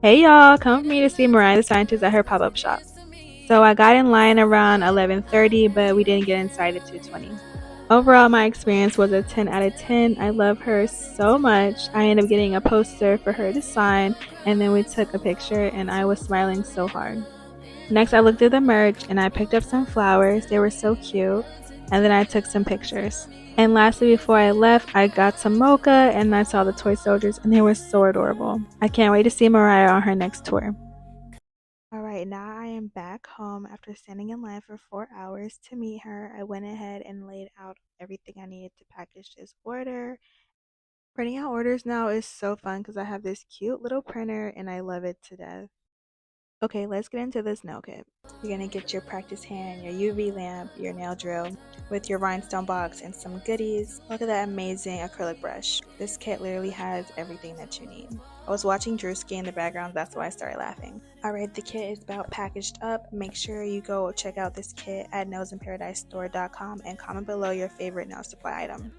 Hey y'all, come with me to see Mariah the Scientist at her pop-up shop. So I got in line around 11:30, but we didn't get inside at 2:20. Overall, my experience was a 10 out of 10. I love her so much. I ended up getting a poster for her to sign, and then we took a picture, and I was smiling so hard. Next, I looked at the merch, and I picked up some flowers. They were so cute. And then I took some pictures. And lastly, before I left, I got some mocha, and I saw the toy soldiers, and they were so adorable. I can't wait to see Mariah on her next tour. Alright, now I am back home after standing in line for 4 hours to meet her. I went ahead and laid out everything I needed to package this order. Printing out orders now is so fun because I have this cute little printer and I love it to death. Okay, let's get into this nail kit. You're gonna get your practice hand, your UV lamp, your nail drill, with your rhinestone box and some goodies. Look at that amazing acrylic brush. This kit literally has everything that you need. I was watching Drewski in the background, that's why I started laughing. Alright, the kit is about packaged up. Make sure you go check out this kit at nailsinparadisestore.com and comment below your favorite nail supply item.